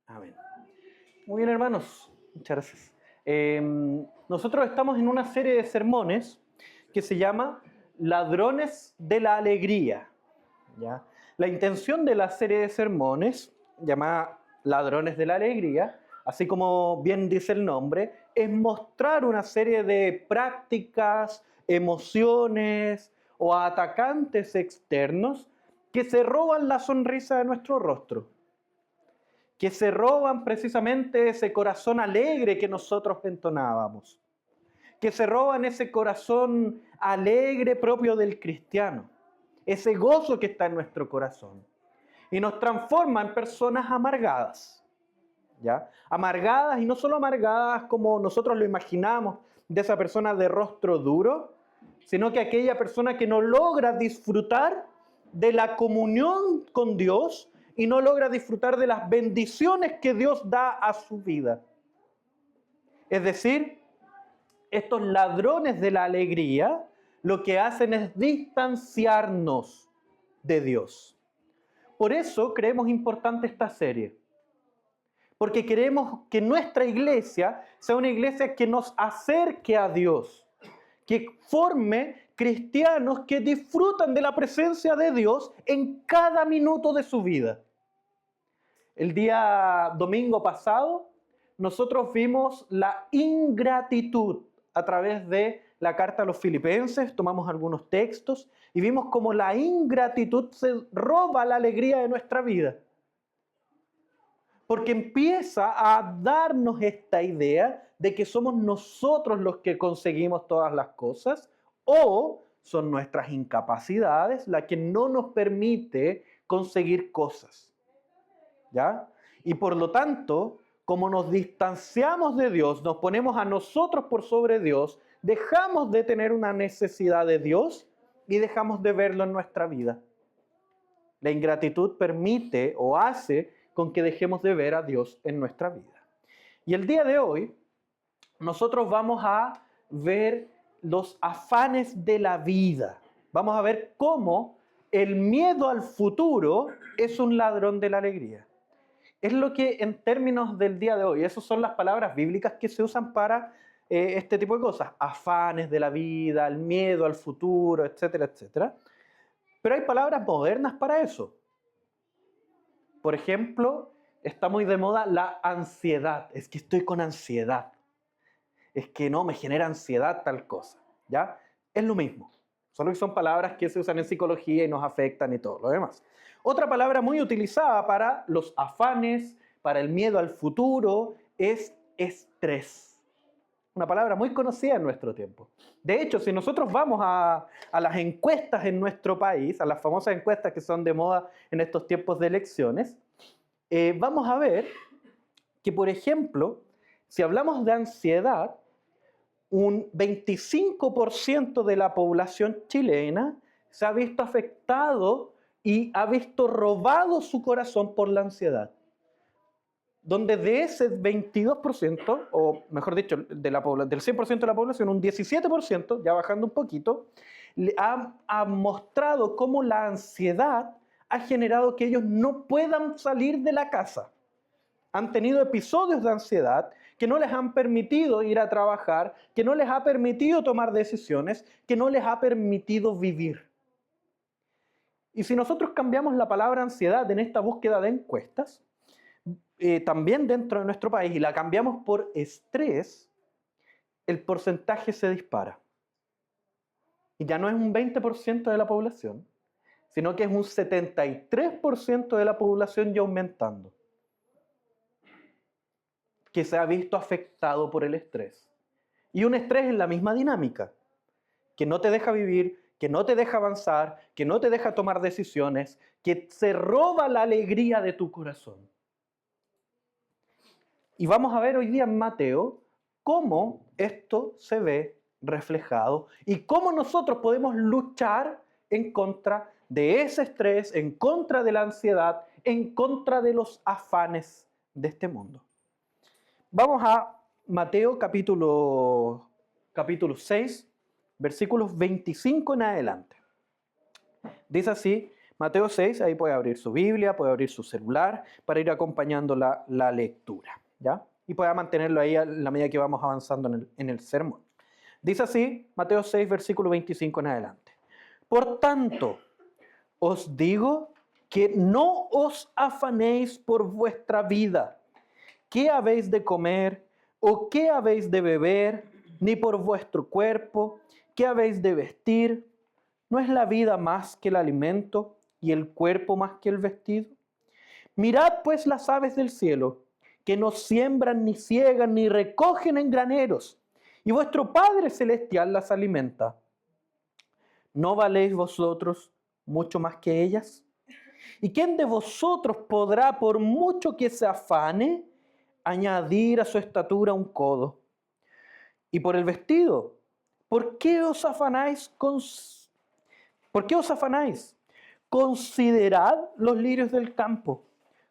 Amén. Muy bien, hermanos. Muchas gracias. Nosotros estamos en una serie de sermones que se llama Ladrones de la Alegría. ¿Ya? La intención de la serie de sermones, llamada Ladrones de la Alegría, así como bien dice el nombre, es mostrar una serie de prácticas, emociones o atacantes externos que se roban la sonrisa de nuestro rostro, que se roban precisamente ese corazón alegre que nosotros entonábamos, que se roban ese corazón alegre propio del cristiano, ese gozo que está en nuestro corazón, y nos transforma en personas amargadas, ¿ya? Amargadas, y no solo amargadas como nosotros lo imaginamos, de esa persona de rostro duro, sino que aquella persona que no logra disfrutar de la comunión con Dios y no logra disfrutar de las bendiciones que Dios da a su vida. Es decir, estos ladrones de la alegría lo que hacen es distanciarnos de Dios. Por eso creemos importante esta serie, porque queremos que nuestra iglesia sea una iglesia que nos acerque a Dios, que forme cristianos que disfrutan de la presencia de Dios en cada minuto de su vida. El día domingo pasado, nosotros vimos la ingratitud a través de la carta a los Filipenses, tomamos algunos textos y vimos cómo la ingratitud se roba la alegría de nuestra vida. Porque empieza a darnos esta idea de que somos nosotros los que conseguimos todas las cosas o son nuestras incapacidades las que no nos permite conseguir cosas. ¿Ya? Y por lo tanto, como nos distanciamos de Dios, nos ponemos a nosotros por sobre Dios, dejamos de tener una necesidad de Dios y dejamos de verlo en nuestra vida. La ingratitud permite o hace con que dejemos de ver a Dios en nuestra vida. Y el día de hoy, nosotros vamos a ver los afanes de la vida. Vamos a ver cómo el miedo al futuro es un ladrón de la alegría. Es lo que en términos del día de hoy, esas son las palabras bíblicas que se usan para este tipo de cosas. Afanes de la vida, el miedo al futuro, etcétera, etcétera. Pero hay palabras modernas para eso. Por ejemplo, está muy de moda la ansiedad. Es que estoy con ansiedad. Es que no, me genera ansiedad tal cosa. ¿Ya? Es lo mismo. Solo que son palabras que se usan en psicología y nos afectan y todo lo demás. Otra palabra muy utilizada para los afanes, para el miedo al futuro, es estrés. Una palabra muy conocida en nuestro tiempo. De hecho, si nosotros vamos a las encuestas en nuestro país, a las famosas encuestas que son de moda en estos tiempos de elecciones, vamos a ver que, por ejemplo, si hablamos de ansiedad, un 25% de la población chilena se ha visto afectado y ha visto robado su corazón por la ansiedad. Donde de ese 22%, o mejor dicho, del 100% de la población, un 17%, ya bajando un poquito, ha mostrado cómo la ansiedad ha generado que ellos no puedan salir de la casa. Han tenido episodios de ansiedad que no les han permitido ir a trabajar, que no les ha permitido tomar decisiones, que no les ha permitido vivir. Y si nosotros cambiamos la palabra ansiedad en esta búsqueda de encuestas, también dentro de nuestro país, y la cambiamos por estrés, el porcentaje se dispara. Y ya no es un 20% de la población, sino que es un 73% de la población y aumentando, que se ha visto afectado por el estrés. Y un estrés en la misma dinámica, que no te deja vivir, que no te deja avanzar, que no te deja tomar decisiones, que se roba la alegría de tu corazón. Y vamos a ver hoy día en Mateo cómo esto se ve reflejado y cómo nosotros podemos luchar en contra de ese estrés, en contra de la ansiedad, en contra de los afanes de este mundo. Vamos a Mateo capítulo 6, versículos 25 en adelante. Dice así, Mateo 6, ahí puede abrir su Biblia, puede abrir su celular para ir acompañando la lectura, ¿ya? Y pueda mantenerlo ahí a la medida que vamos avanzando en el sermón. Dice así, Mateo 6, versículo 25 en adelante. Por tanto, os digo que no os afanéis por vuestra vida, qué habéis de comer o qué habéis de beber, ni por vuestro cuerpo, qué habéis de vestir. ¿No es la vida más que el alimento y el cuerpo más que el vestido? Mirad pues las aves del cielo, que no siembran, ni ciegan, ni recogen en graneros, y vuestro Padre Celestial las alimenta. ¿No valéis vosotros mucho más que ellas? ¿Y quién de vosotros podrá, por mucho que se afane, añadir a su estatura un codo? Y por el vestido, ¿por qué os afanáis? ¿Por qué os afanáis? Considerad los lirios del campo,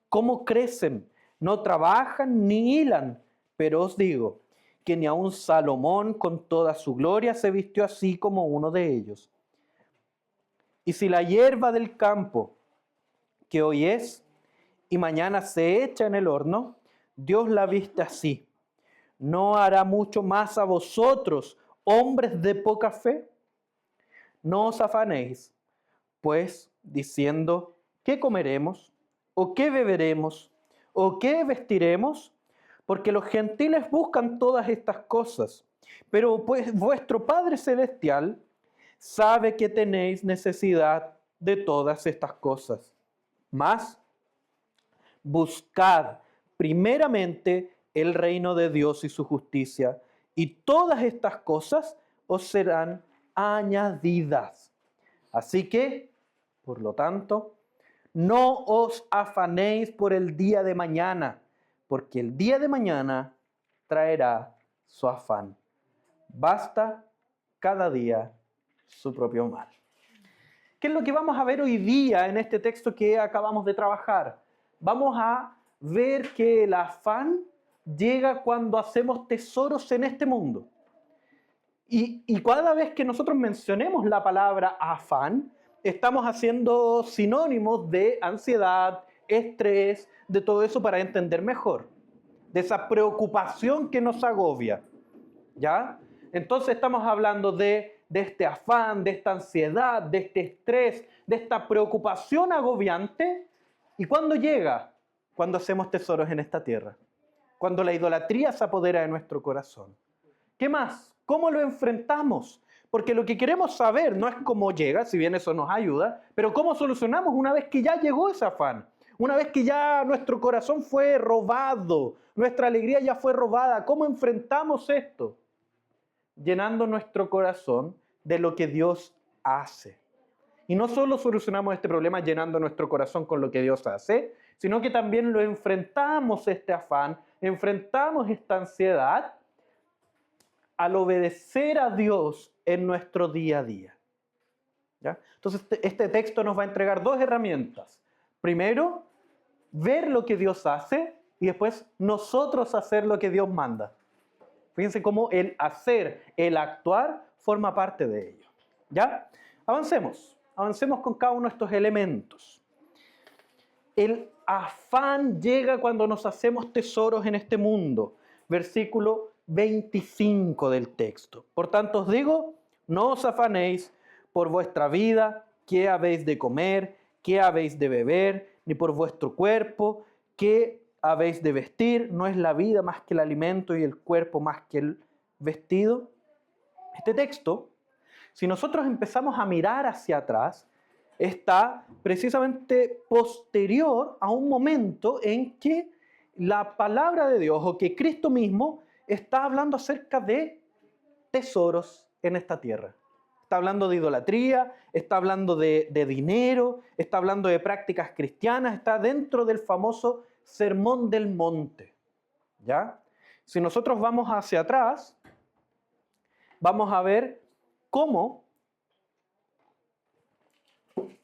cómo crecen, no trabajan ni hilan, pero os digo que ni aun Salomón con toda su gloria se vistió así como uno de ellos. Y si la hierba del campo, que hoy es y mañana se echa en el horno, Dios la viste así, ¿no hará mucho más a vosotros, hombres de poca fe? No os afanéis, pues, diciendo, ¿qué comeremos? ¿O qué beberemos? ¿O qué vestiremos? Porque los gentiles buscan todas estas cosas, pero pues vuestro Padre Celestial sabe que tenéis necesidad de todas estas cosas. Mas, buscad primeramente el reino de Dios y su justicia, y todas estas cosas os serán añadidas. Así que, por lo tanto, no os afanéis por el día de mañana, porque el día de mañana traerá su afán. Basta cada día su propio mal. ¿Qué es lo que vamos a ver hoy día en este texto que acabamos de trabajar? Vamos a ver que el afán llega cuando hacemos tesoros en este mundo. Y cada vez que nosotros mencionemos la palabra afán, estamos haciendo sinónimos de ansiedad, estrés, de todo eso para entender mejor, de esa preocupación que nos agobia, ¿ya? Entonces estamos hablando de este afán, de esta ansiedad, de este estrés, de esta preocupación agobiante. ¿Y cuándo llega? Cuando hacemos tesoros en esta tierra, cuando la idolatría se apodera de nuestro corazón. ¿Qué más? ¿Cómo lo enfrentamos? Porque lo que queremos saber no es cómo llega, si bien eso nos ayuda, pero cómo solucionamos una vez que ya llegó ese afán, una vez que ya nuestro corazón fue robado, nuestra alegría ya fue robada. ¿Cómo enfrentamos esto? Llenando nuestro corazón de lo que Dios hace. Y no solo solucionamos este problema llenando nuestro corazón con lo que Dios hace, sino que también lo enfrentamos este afán, enfrentamos esta ansiedad al obedecer a Dios en nuestro día a día. ¿Ya? Entonces este texto nos va a entregar dos herramientas. Primero, ver lo que Dios hace y después nosotros hacer lo que Dios manda. Fíjense cómo el hacer, el actuar forma parte de ello. ¿Ya? Avancemos con cada uno de estos elementos. El afán llega cuando nos hacemos tesoros en este mundo. Versículo 25 del texto. Por tanto os digo, no os afanéis por vuestra vida, qué habéis de comer, qué habéis de beber, ni por vuestro cuerpo, qué habéis de vestir. ¿No es la vida más que el alimento y el cuerpo más que el vestido? Este texto, si nosotros empezamos a mirar hacia atrás, está precisamente posterior a un momento en que la palabra de Dios o que Cristo mismo está hablando acerca de tesoros en esta tierra. Está hablando de idolatría, está hablando de dinero, está hablando de prácticas cristianas, está dentro del famoso Sermón del Monte. ¿Ya? Si nosotros vamos hacia atrás, vamos a ver cómo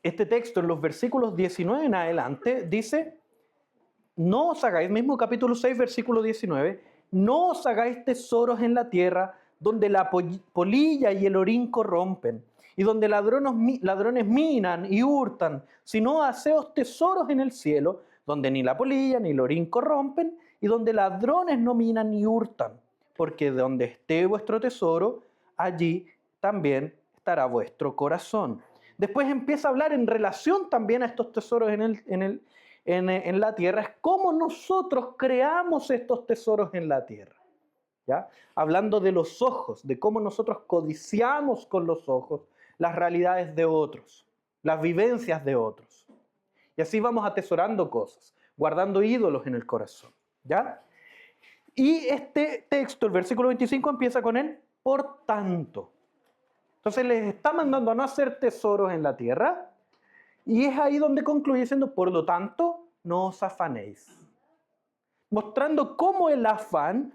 este texto en los versículos 19 en adelante dice, no os hagáis, mismo capítulo 6, versículo 19, no os hagáis tesoros en la tierra donde la polilla y el orín corrompen, y donde ladrones minan y hurtan, sino haceos tesoros en el cielo, donde ni la polilla ni el orín corrompen, y donde ladrones no minan ni hurtan, porque donde esté vuestro tesoro, allí también estará vuestro corazón. Después empieza a hablar en relación también a estos tesoros en la tierra, es cómo nosotros creamos estos tesoros en la tierra. ¿Ya? Hablando de los ojos, de cómo nosotros codiciamos con los ojos las realidades de otros, las vivencias de otros. Y así vamos atesorando cosas, guardando ídolos en el corazón. ¿Ya? Y este texto, el versículo 25, empieza con el por tanto. Entonces les está mandando a no hacer tesoros en la tierra, y es ahí donde concluye diciendo, por lo tanto, no os afanéis. Mostrando cómo el afán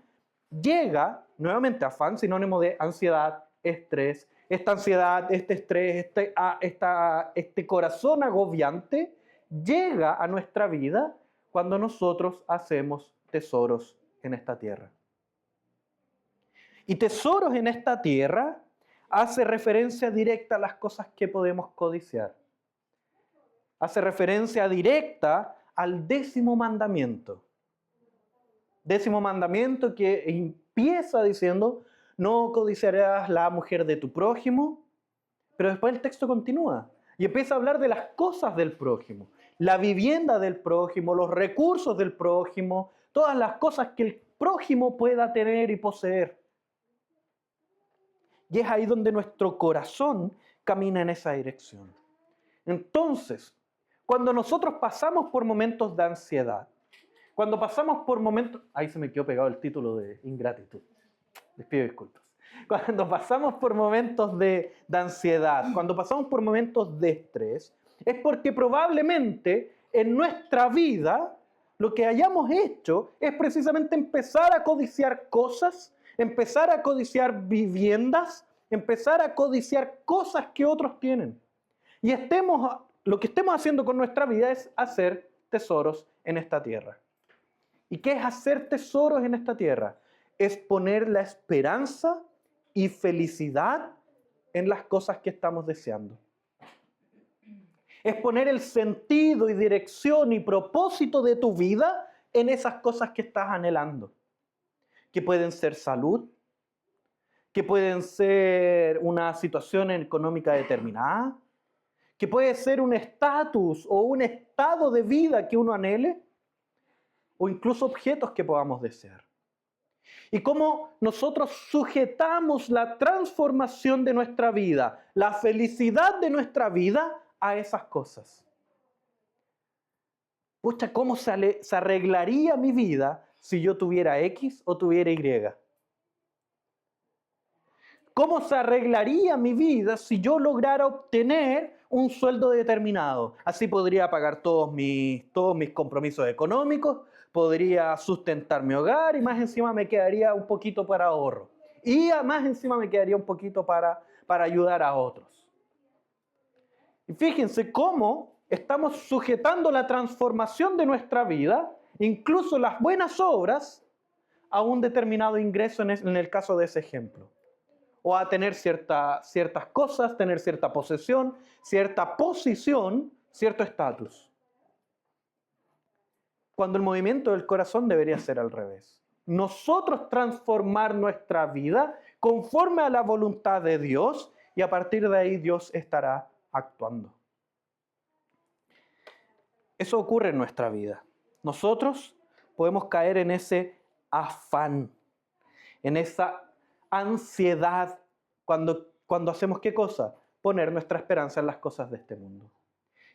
llega, nuevamente afán, sinónimo de ansiedad, estrés, esta ansiedad, este estrés, este corazón agobiante, llega a nuestra vida cuando nosotros hacemos tesoros en esta tierra. Y tesoros en esta tierra hace referencia directa a las cosas que podemos codiciar. Hace referencia directa al 10º mandamiento. 10º mandamiento que empieza diciendo, no codiciarás la mujer de tu prójimo, pero después el texto continúa y empieza a hablar de las cosas del prójimo, la vivienda del prójimo, los recursos del prójimo, todas las cosas que el prójimo pueda tener y poseer. Y es ahí donde nuestro corazón camina en esa dirección. Entonces, cuando nosotros pasamos por momentos de ansiedad, cuando pasamos por momentos... Ahí se me quedó pegado el título de ingratitud. Les pido disculpas. Cuando pasamos por momentos de ansiedad, cuando pasamos por momentos de estrés, es porque probablemente en nuestra vida lo que hayamos hecho es precisamente empezar a codiciar cosas, empezar a codiciar viviendas, empezar a codiciar cosas que otros tienen. Y lo que estemos haciendo con nuestra vida es hacer tesoros en esta tierra. ¿Y qué es hacer tesoros en esta tierra? Es poner la esperanza y felicidad en las cosas que estamos deseando. Es poner el sentido y dirección y propósito de tu vida en esas cosas que estás anhelando. Que pueden ser salud, que pueden ser una situación económica determinada, que puede ser un estatus o un estado de vida que uno anhele, o incluso objetos que podamos desear. Y cómo nosotros sujetamos la transformación de nuestra vida, la felicidad de nuestra vida a esas cosas. Pucha, ¿cómo se arreglaría mi vida si yo tuviera X o tuviera Y? ¿Cómo se arreglaría mi vida si yo lograra obtener un sueldo determinado? Así podría pagar todos mis compromisos económicos, podría sustentar mi hogar y más encima me quedaría un poquito para ahorro. Y más encima me quedaría un poquito para ayudar a otros. Y fíjense cómo estamos sujetando la transformación de nuestra vida, incluso las buenas obras, a un determinado ingreso en el caso de ese ejemplo. O a tener ciertas cosas, tener cierta posesión, cierta posición, cierto estatus. Cuando el movimiento del corazón debería ser al revés. Nosotros transformar nuestra vida conforme a la voluntad de Dios y a partir de ahí Dios estará actuando. Eso ocurre en nuestra vida. Nosotros podemos caer en ese afán, en esa ansiedad, cuando hacemos ¿qué cosa? Poner nuestra esperanza en las cosas de este mundo.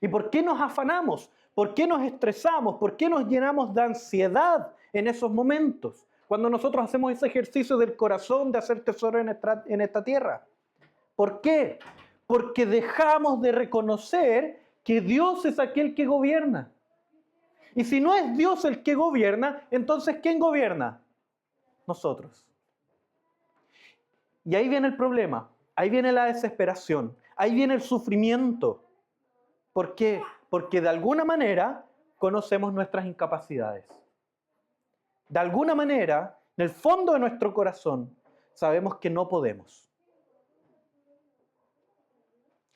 ¿Y por qué nos afanamos? ¿Por qué nos estresamos? ¿Por qué nos llenamos de ansiedad en esos momentos? Cuando nosotros hacemos ese ejercicio del corazón de hacer tesoro en esta tierra. ¿Por qué? Porque dejamos de reconocer que Dios es aquel que gobierna. Y si no es Dios el que gobierna, entonces ¿quién gobierna? Nosotros. Y ahí viene el problema, ahí viene la desesperación, ahí viene el sufrimiento. ¿Por qué? Porque de alguna manera conocemos nuestras incapacidades. De alguna manera, en el fondo de nuestro corazón, sabemos que no podemos.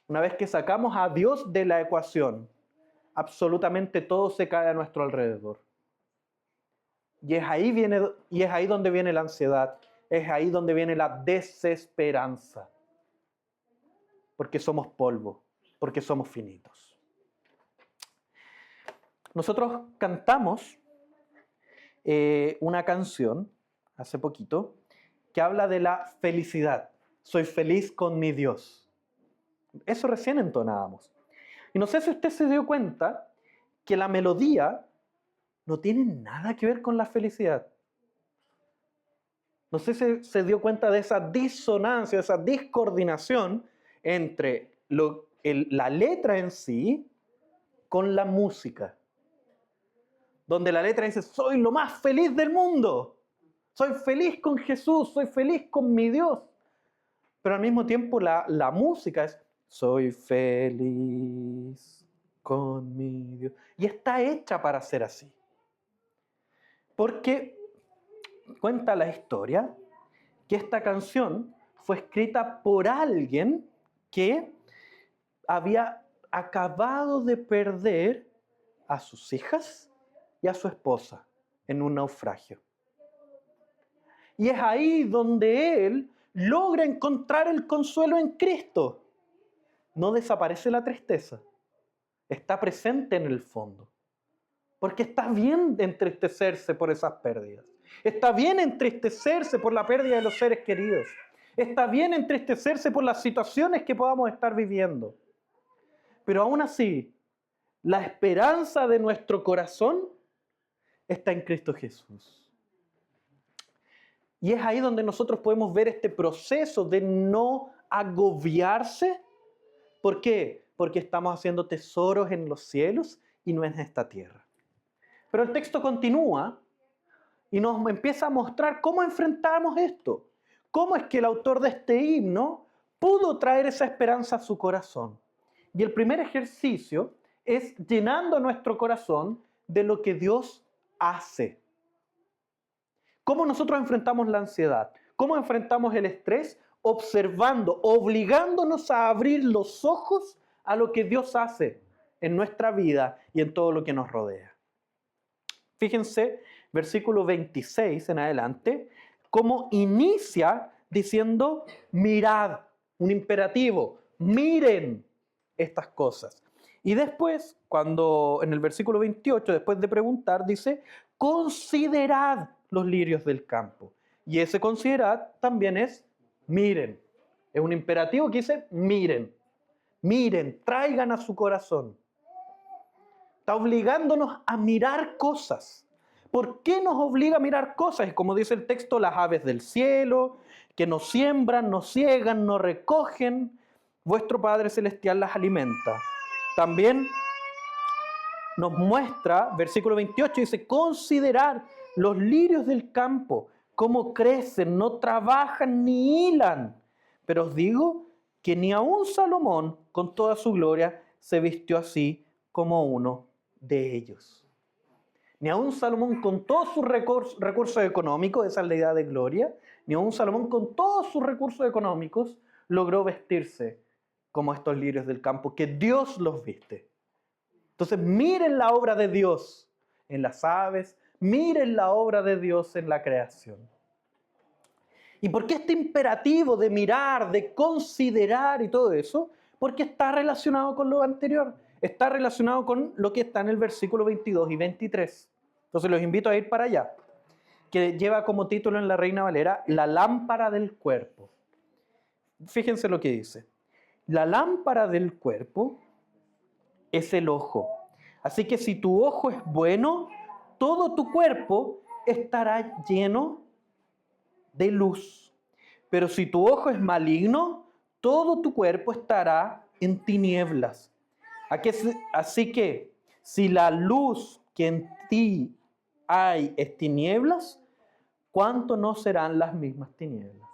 Una vez que sacamos a Dios de la ecuación, absolutamente todo se cae a nuestro alrededor. Y es ahí donde viene la ansiedad, es ahí donde viene la desesperanza. Porque somos polvo, porque somos finitos. Nosotros cantamos una canción hace poquito que habla de la felicidad. Soy feliz con mi Dios. Eso recién entonábamos. Y no sé si usted se dio cuenta que la melodía no tiene nada que ver con la felicidad. No sé si se dio cuenta de esa disonancia, de esa discoordinación entre la letra en sí con la música. Donde la letra dice, soy lo más feliz del mundo. Soy feliz con Jesús, soy feliz con mi Dios. Pero al mismo tiempo la música es, soy feliz con mi Dios. Y está hecha para ser así. Porque cuenta la historia que esta canción fue escrita por alguien que había acabado de perder a sus hijas y a su esposa en un naufragio. Y es ahí donde él logra encontrar el consuelo en Cristo. No desaparece la tristeza, está presente en el fondo. Porque está bien entristecerse por esas pérdidas. Está bien entristecerse por la pérdida de los seres queridos. Está bien entristecerse por las situaciones que podamos estar viviendo. Pero aún así, la esperanza de nuestro corazón está en Cristo Jesús. Y es ahí donde nosotros podemos ver este proceso de no agobiarse. ¿Por qué? Porque estamos haciendo tesoros en los cielos y no en esta tierra. Pero el texto continúa y nos empieza a mostrar cómo enfrentamos esto. Cómo es que el autor de este himno pudo traer esa esperanza a su corazón. Y el primer ejercicio es llenando nuestro corazón de lo que Dios hace. ¿Cómo nosotros enfrentamos la ansiedad? ¿Cómo enfrentamos el estrés? Observando, obligándonos a abrir los ojos a lo que Dios hace en nuestra vida y en todo lo que nos rodea. Fíjense, versículo 26 en adelante, cómo inicia diciendo, mirad, un imperativo, miren estas cosas. Y después, cuando en el versículo 28, después de preguntar, dice, considerad los lirios del campo. Y ese considerad también es miren. Es un imperativo que dice miren. Miren, traigan a su corazón. Está obligándonos a mirar cosas. ¿Por qué nos obliga a mirar cosas? Como dice el texto, las aves del cielo, que no siembran, no ciegan, no recogen, vuestro Padre Celestial las alimenta. También nos muestra, versículo 28, dice, considerar los lirios del campo, cómo crecen, no trabajan ni hilan. Pero os digo que ni aun Salomón, con toda su gloria, se vistió así como uno de ellos. Ni aun Salomón, con todos sus recursos económicos, esa es la idea de gloria, ni aun Salomón, con todos sus recursos económicos, logró vestirse como estos lirios del campo, que Dios los viste. Entonces miren la obra de Dios en las aves, miren la obra de Dios en la creación. ¿Y por qué este imperativo de mirar, de considerar y todo eso? Porque está relacionado con lo anterior, está relacionado con lo que está en el versículo 22 y 23. Entonces los invito a ir para allá, que lleva como título en la Reina Valera, la lámpara del cuerpo. Fíjense lo que dice. La lámpara del cuerpo es el ojo. Así que si tu ojo es bueno, todo tu cuerpo estará lleno de luz. Pero si tu ojo es maligno, todo tu cuerpo estará en tinieblas. Así que si la luz que en ti hay es tinieblas, ¿cuánto no serán las mismas tinieblas?